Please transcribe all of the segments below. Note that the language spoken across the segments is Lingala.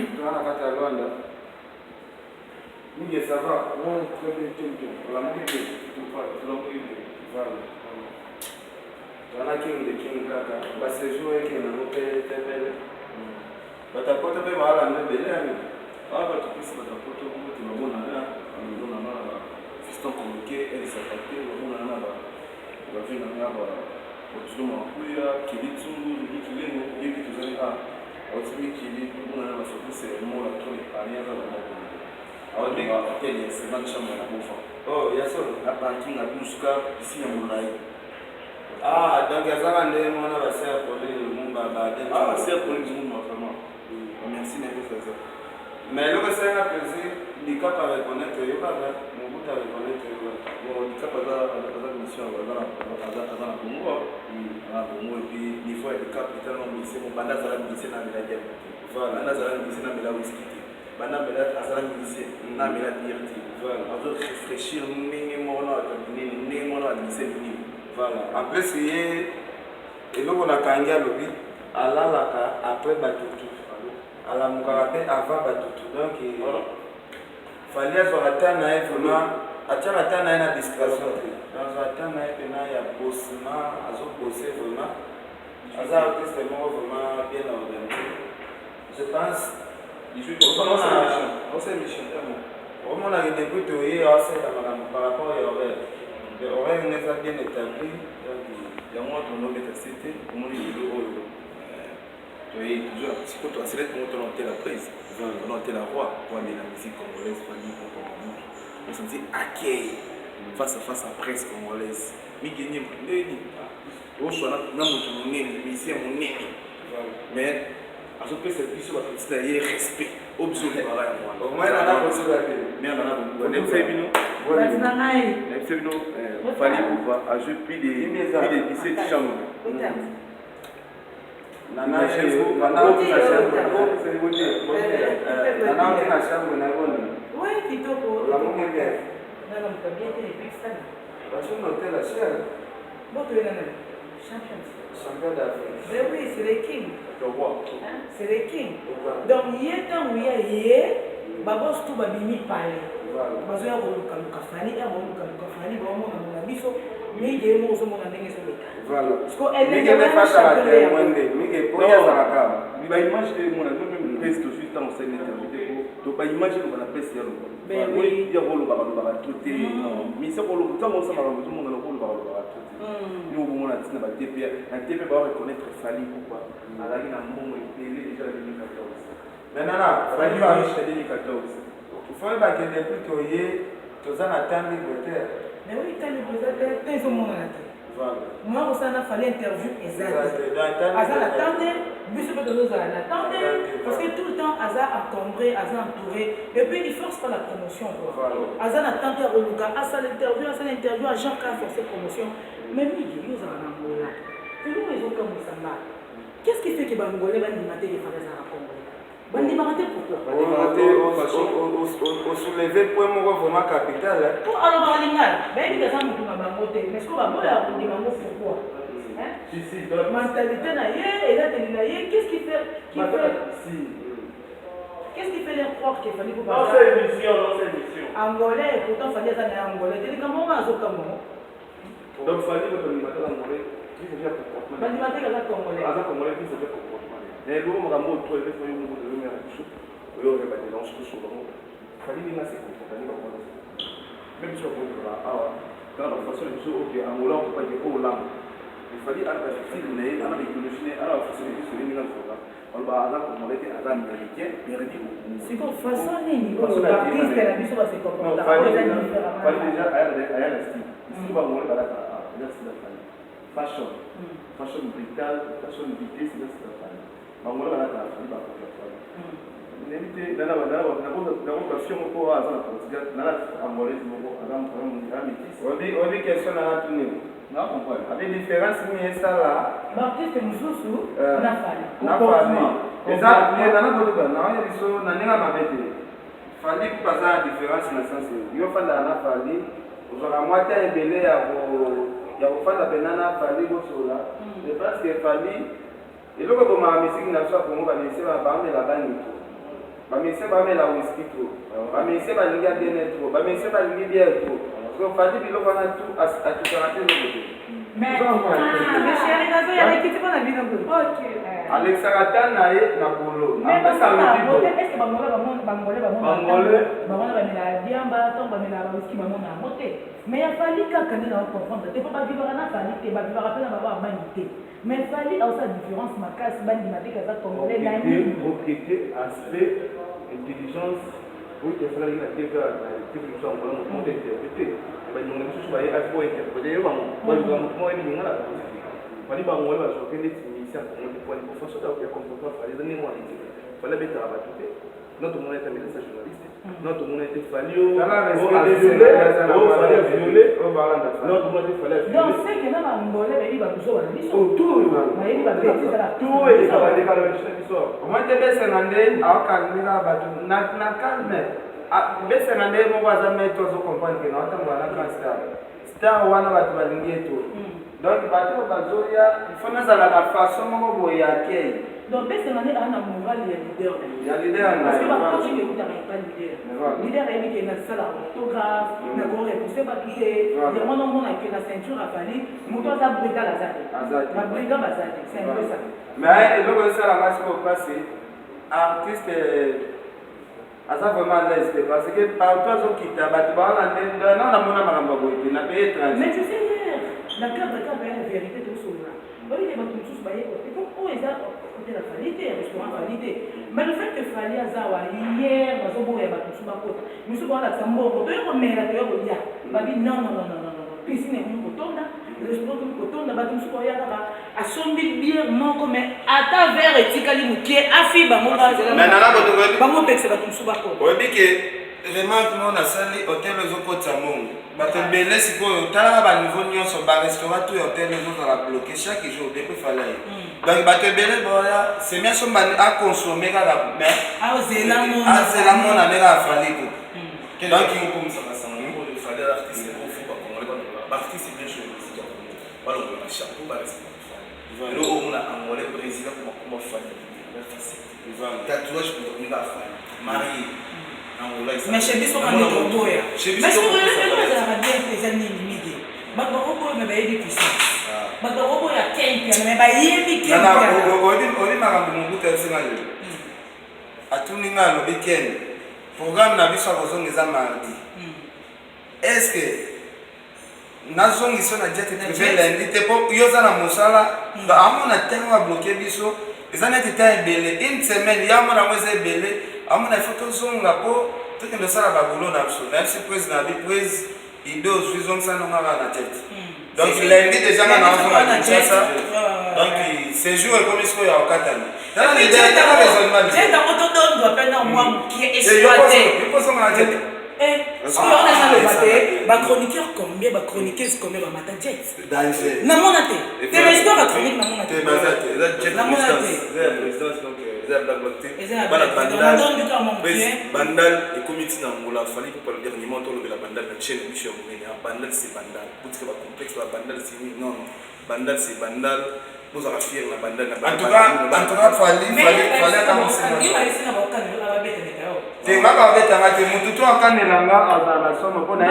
Tunaona kata ya Rwanda. Mingi ça va. Ouais, très bien, la mingi. Voilà. Tunaona king de king kaka. Basi jouer que na note tebele. Batakota pe mahala ndebele yani. Aba tukisi batapoto ngo tunabona na ndona na system convoqué et les attaquer on a ba vina na ba otuma kuya kilitsungu likileno yebi tuzali otumi kili on a ba focus mo la trop les paniers dans le monde. Alors mais quel est ce match à mon bofa. Oh, ya so la parking à Buska ici à Moulay. Donc yazaka nde mwana basa pour le mumba ba den. C'est pour le monde vraiment. Merci Nebo Faza. Mais le reste est plaisir, l'ICAP à reconnaître, il y a mon bout à reconnaître. Bon, l'ICAP a la mission à la Congo, et puis il faut être capital, c'est mon bandas à la mission à la guerre. Voilà, bandas à la mission à la whisky. Bandas à la mission à la dirty. Voilà, on doit réfléchir, voilà. En plus, il y a donc on a kangé à l'objet, à l'alaka après Batutu. À la Moukarate avant Batutu. Donc, il fallait avoir atteint vraiment, atteindre la discrétion. Dans atteindre il y a bossement, à bosser vraiment. Ça c'est vraiment bien organisé. Je pense, on s'est mission. Au moment où on a débuté, par rapport à l'horaire. L'horaire n'est pas bien établi. Il y a moins de cité, au moins il y a oui, toujours un petit peu de la prise, on a la roi, pour la musique congolaise, on se dit accueil face à presse congolaise. Mais à ce que c'est plus sur la respect, observé par là. Au moins, on a mais on a fallait pouvoir ajouter plus de 17 chambres. Nana tina shambu na goni. Oui, kitoko. La mungu bien. Nana mkabia tele pesa. Parce que l'hôtel a cher. Bon, tu es nana. Champion. Champion d'Afrique. Mais oui, c'est les kings. Le roi. C'est les kings. Donc, il y a tant où il y a babos tout babimi parler. Bazo ya koluka fani, ya koluka fani, ba mo na biso. Mais il y a mo so mo na ndenge so leka. Voilà. Parce que elle est pas ça la terre mwende. Mike poya za kama. Ba image de mon même peste tout juste dans cette interview. Donc ba image de la peste ya lo. Ben oui. Il y a rolo ba tout mais c'est rolo ça mon ça ba tout monde na rolo ba tout. Nous on a dit na ba TP, un TP ba reconnaître Fali pourquoi. Alaki na mbongo il est déjà 2014. Maintenant, Fali va acheter 2014. Il faut que depuis que tu as attendu le terre. Mais oui, tu as le besoin de tes hommes. Moi, on s'en a fallu interview exact. Azar attendait, bus de nos attendait, parce que tout le temps, Azar encombré, Azar entouré, et puis il force pas la promotion. Azar attendait au Luga, à ça l'interview, à Jean qui a forcé la promotion. Mais lui, il y a un Angola. Et nous, ils ont comme ça. Qu'est-ce qui fait que les Angolais vont demander des femmes à Congolais? Vous demandez pourquoi? Au soulever point vraiment capital. Alors, dans les gars, mais est-ce qu'on va pourquoi? Mentalité et là, qu'est-ce qui fait qu'est-ce qui fait leur croire qu'il fallait vous parler? Non, c'est émission. Angolais, pourtant, il fallait être Angolais. Comment on va se faire? Donc, il fallait que l'animateur angolais puisse faire comportement. L'animateur congolais. Congolais puisse faire comportement. Mais l'homme a mot trop élevé, il faut le mettre à tout. Il faut le mettre dans ce que il fallait que c'est comportement. Même si on peut dans la façon de dire, ok, Angola, on ne peut pas dire au langue. Il fallait que l'idéologie, à la façon de dire, on va avoir comme on était à l'américain, c'est comme façon l'artiste et la mission va se comporter. Il fallait déjà à la style. Ici, on va voir la fashion. Fashion brutale, fashion vitesse, c'est la famille. On va voir la famille. N'hésitez, n'avons fier encore à la Portugal, n'a angolaise, on dit question à la tournée. Non, on comprend. Avec différence, mais ça là. L'artiste Moussou, n'a pas. Exact, mais dans la Portugal, non, il y a des choses, n'a pas bête. Fallait que pas la différence dans le sens où il faut faire la fallait, vous aurez moitié belé à vos, il y a vos fans à Benana, fallait vos sola. Je pense que fallait, et là, comme ma musique n'a pas pour moi, va laisser ma femme et la banne. bamese bamela whisky trop bamese balingi adene trop bamese balingi biere trop so fadi biloko wana tu atukaka te eloko te alexaka ta na ye na bolo mais ya fali kaka nde na comprendre te po bavivaka na fali te bavivaka mpe na baba abangi te mais fali aosa différence makasi bandima te kaza congolais na okete aspect intelligence oyo tosalaki na tv biso angola moto interprété baninga mosusu baye afo interprété yo bango baluka moto moko ebininga na fali bangole bazwaka neti misi akongo te poani façon ya comportement fali eza ndenge wana te fali abetaka bato te non tout le monde est un médecin journaliste non tout le monde était fallu non tout le monde était fallu donc c'est que na bangole bayebi babiso bana biso bayebi babeti ezala tout ekabandeka na biso na biso omoi te besenga nde aokangelaka bato na calme besenga nde moko aza maître ozokomprendre ke na otambola na grand star wana bato balingi eto donc bato bazoya ifo nazalaka façon moko boye akei donc besenga nde aa na moral ya leader ya leader parce que bakoci ekutaka epa leader ayebi ke nasala autographe nakorepousse bato te yango nomona ke na ceinture afali moto aza brutal aza te babrigand baza te c'est un peu ça mais eloko esalanga siko mpasi artiste aza vraiment à l'aise parce que partout azokita bato bawana nde namona makambo ya boye te na pays étranger mais tu sais hier na cadre ya vérité tosolola oyebi bato mosusu bayeba te po oyo eza côté la qualité restaurant qualité mais le fait que fali azawa hier bazoboya bato mosusu bakota mosusu baolakisa mbongo toye komela toye kolia babi non pisine ekomi kotonda restaurant ekomi kotonda bato mosusu baoya kaka asombi biere moko mais ata vere etikali mokie afi bango bamopekisa bato mosusu bakota oyebi ke remarque no nasali hotel ezokotisa mongo bato ebele sikoyo talaka baniveau nyonso barestaurant to ya hotel ezozala bloqué chaque jour depuis fala ye donc bato ebele boya semia somba aconsome kaka mais azela mona nde kaka fali ko donc baartiste bien joué musique ya Congo balongola na chapeau barespecte fali elo omona angolais brésilien kuma fali tatouage kutokunika fali marie mais chez biso quand on boya mais sur le ezalaka bien eza nini midi bato bakoboya me bayebi puissance bato bakoboya kempiana me bayebi kempianaoyebi makambo mobuta esenga lelo atuninga alobi kene programme na biso akozonga eza mardi est ce que nazongisa na jet privé lundi te po yo oza na mosala amona ntango abloke biso eza neti ta ebele une semaine ya mona yango eza ebele amona ifo tozonga po tokende osala babulo na biso na biso prise na biprise ide ozwi zongisa nongaka na tete donc lundi déjà nga na ozonga kinshasa donc séjour ekomi sikoyo ya okatani yokozonga na tete on a chroniqueur combien chroniqueuse combien mata jet namona te te histoire chronique namona te bandal ekomi ntina ngola fali mpo le dernier moment tolobela bandal na chaîne émission monene bandal c'est bandal boutique ba complexe ba bandal c'est non bandal c'est bandal nous avons fier na bandal na en tout cas fali tenga kabetanga te mutu to akanelanga azala somo mpo na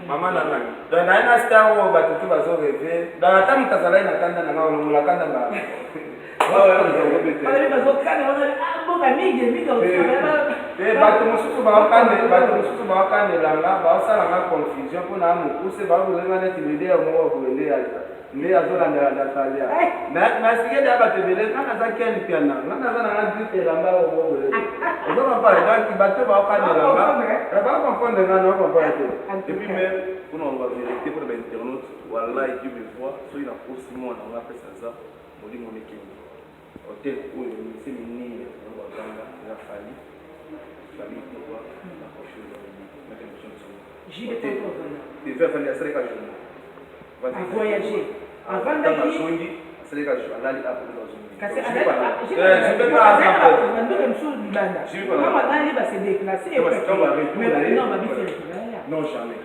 mama na nani donc naye na star oyo bato tu bazoreve donc ata moto azalai na kanda nanga olongola kanda mbala bato mosusu baokanelanga baosalanga confusion mpona mokuse baokozenga neti lide ya moko koende nde azolandela na salia nasikede ya bato ebele nga naza keni piana nga naza nanga gripe elamba oboboye ozokompare donc bato baokanelanga baokomprendre nga naokompare te epuis même mpona oloba vérité mpona bainternaute wallahi dieu me voit soki na posi mwana nga apesa aza molimo nekenge hotel oyo mise minene baganga eza fali toa nakoshoafali asaleka journée voyager avant d'aller asaleka alali apo kasi se déplacer non jamais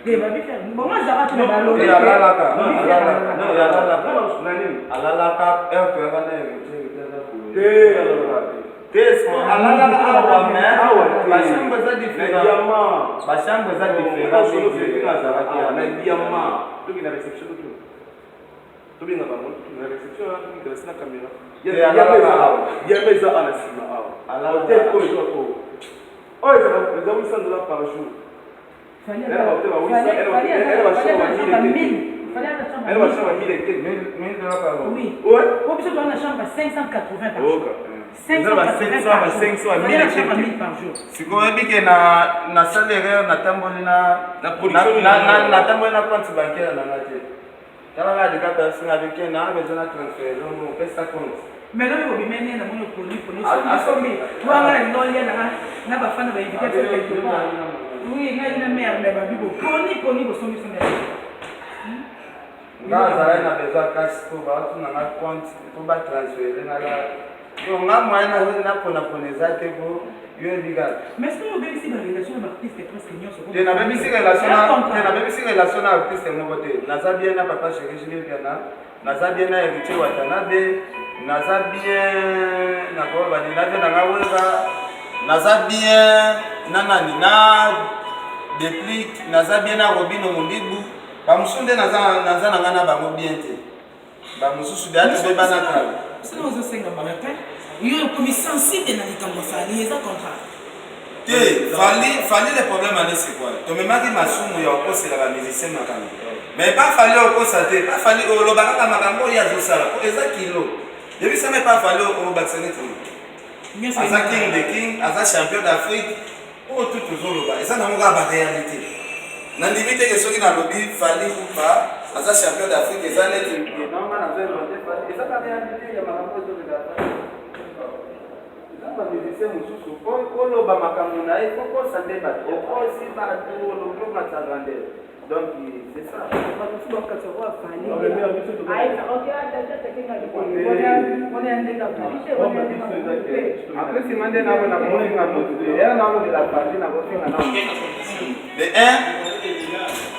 alalaka bachambre eza différent bachambre eza sikoyebike na salaire natamboli na compte bancaire nanga te talaka deka personne avec qui na besoin de transfert donc on fait ça compte mais là on met né na mon poli asombi wanga na lolia na bafana ba invité quelque part oui na ina mère mais ba bibo poni bo sombi sombi ngazala na besoin cash pour ba tu na compte pour ba transférer na la donc nga moyen na pona eza te pour yo ligal mais est-ce que vous avez ici dans relation d'artiste presque nyonso te na bebisi relation na artiste moko te naza bien na papa chéri Julien Piana naza bien na héritier Watanabe naza bien na ko bani na bien na weza naza bien na nani na déplique naza bien na Robino Mundibu ba musunde naza na ngana ba mo bien te ba mususu de ate be bana kala sinon vous enseignez dans ma tête yo comme sensible na likambo fali eza contrat te fali le problème ani c'est quoi to memaki masumu ya okosela ba musicien makanga mais pas fali okosate pas fali oloba kaka makambo ya zosala ko eza kilo depuis ça mais pas fali okobakisane tout aza king de king aza champion d'Afrique o tout tozoloba eza na moka ba réalité na limite ke soki na lobi fali ou pas aza champion d'Afrique eza neti normal na zelo eza ba réalité ya makambo zoloba musicien mosusu oloba makambo na ye okosande bato okosi bato olokomatsa grandeur donc c'est ça après si mande na bona moninga motu te era na lo de la partie na kofinga na de 1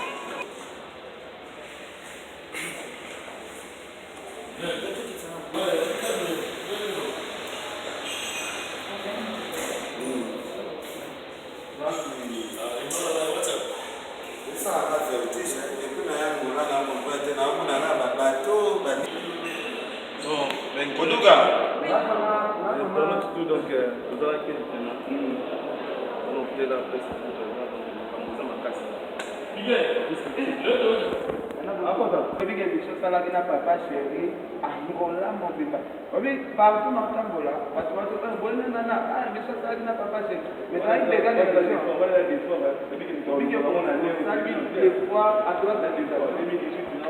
na papa chéri angola mobimba obi partout makambola bato bato bona nana biso salaki na papa chéri mais ça il dégage les gens voilà des fois obi que on a sabi des fois à droite à gauche 2018 na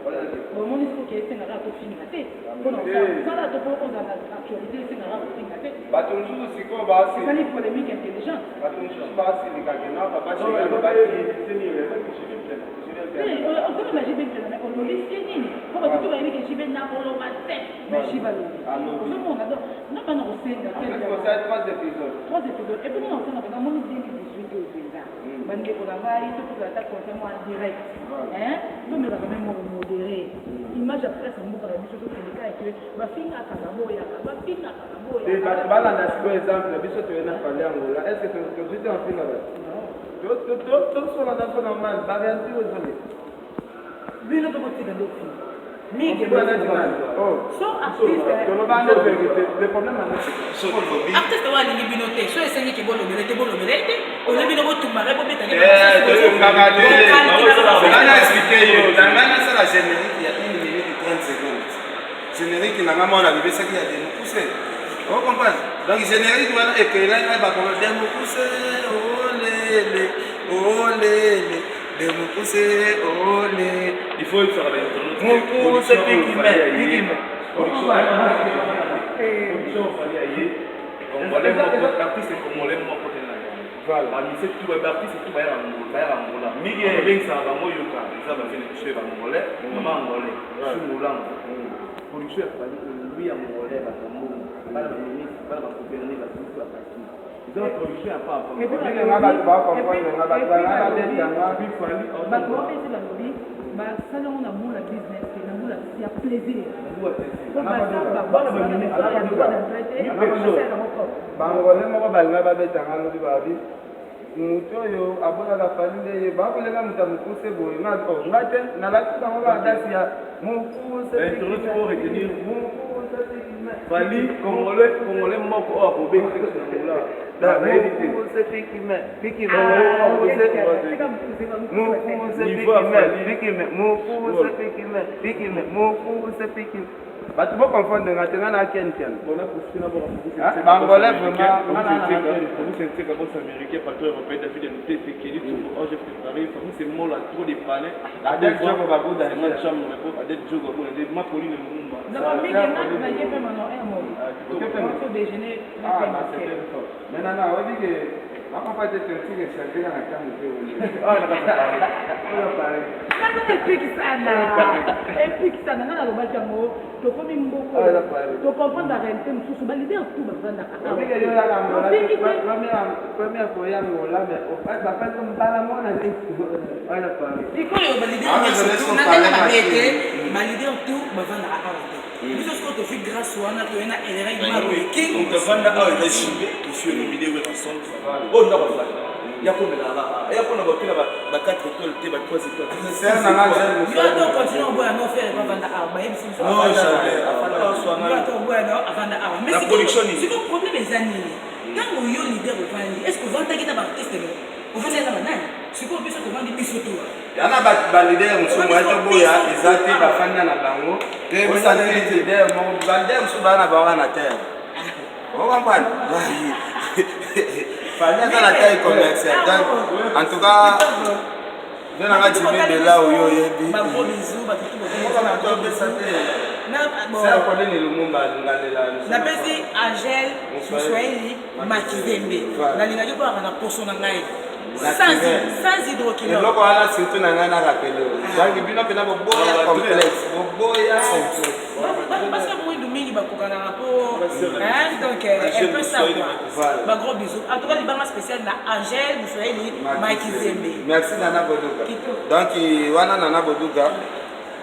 voilà bon mon il faut qu'il ait un rapport fini tête bon ça là to pour dans l'actualité c'est un rapport fini tête bato nsusu siko basi c'est une polémique intelligente bato nsusu basi likakena papa chéri basi encore la jibe na ko lo lisini ko ba tuba yini ke jibe na ko lo mate mais jiba lo tout le monde adore non pas no senga ko ça 3 épisodes et puis non ça na mon 2018 au déjà bande ko la vai tout pour attaque concernant en direct hein nous me quand même modéré image après ça mboka biso to kelika et que ba finga kanaboya et ba bala na siko exemple biso to na parler angola est-ce que tu es en finga tout sur la danse normale ba garantie aux amis bino to botika do fi mi ke bana dinal oh so artiste to no bande vérité le problème c'est so artiste wa lingi bino te so esengi ke bolo melete o le bino botumba re bobeta ne to ngaka te bana expliquer yo dans mana ça la générique il y a 1 minute 30 secondes générique na ngama na bibesa ki ya de pousser on comprend donc générique wana ekela na ba ko de pousser olele de me pousser olé il faut faire avec ton mon c'est qui met production fallait aller on voulait l'artiste comme on l'aime moi côté là voilà mais c'est tout l'artiste tout ba ngola migi bien ça ba moyo ka ça va venir chez ba ngolais maman ngolais sur moulin production fallait lui à ngolais ba moulin ba ba ministre ba ba coupé ba tout à partir donc production a pas et puis on va comprendre on va ba salon na mon la business na mon la il y a plaisir. bangole moko balinga babetanga lobi babi moto oyo abonaka fali nde ye bakolenga moto ya mokuse boye nga te nalaki bango badasi ya Fali congolais moko oyo akobengisa bato boconfondre nga te nga na kenken bangolais vraiment américain patron européen David Nouté Sekeli oh j'ai préparé c'est moi là trop de palais Adel Jogo babuda ma chambre repos Adel Jogo pour les ma Pauline Lumumba non mais maintenant il y a même un mot au déjeuner mais non on dit que ako pas être un tigre chargé dans la chambre de epique sana nga nalobaki yango tokomi mboko tocomprendre la réalité mosusu balidere tout bavandaka première koyangola mais bapesi mbala mona sikoyo balidere mabe te balidere tout bavandaka awa te biso sikoyo tofi grâce wana toyena elera imaroking ukavanda awa ezashimbe tofio nomide wekasonge oyo ndakofanda yakomelaka yakona bapela ba 4 étoiles te ba 3 étoiles yoto continue oboya no faire bavanda awa bayebisi biso avanda awa mais siko problème eza nini ntango yo lider ovandi est ce que ovandaki na baartiste no ovandaki na banani sikoyo biso tovandi biso to yana balidere mosusu etoboya eza te bafanda na bango balidere mosusu baa na bango na terre okompane fali aza na taille commerciale donc en tout cas nde nanga timidela oyo oyebi seakolini lumumba alingalela napesi Angel Moswahili Makizembe nalingaki koyaka na poso na ngai sans hydroquinone eloko wana surtout na ngai narapele donc bino mpena boboya complexe boboya parce que mwindu mingi bakokanaka po donc un peu ça quoi bagros bisous en tout cas libanga spécial na Angel Moswahili Makizembe merci Nana Boduka donc wana Nana Boduka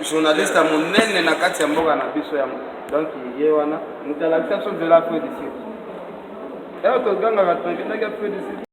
journaliste monene na kati ya mboka na biso ya donc ye wana moto alakisa biso nzela feu d'ici eyo togangaka tobinaki feu d'ici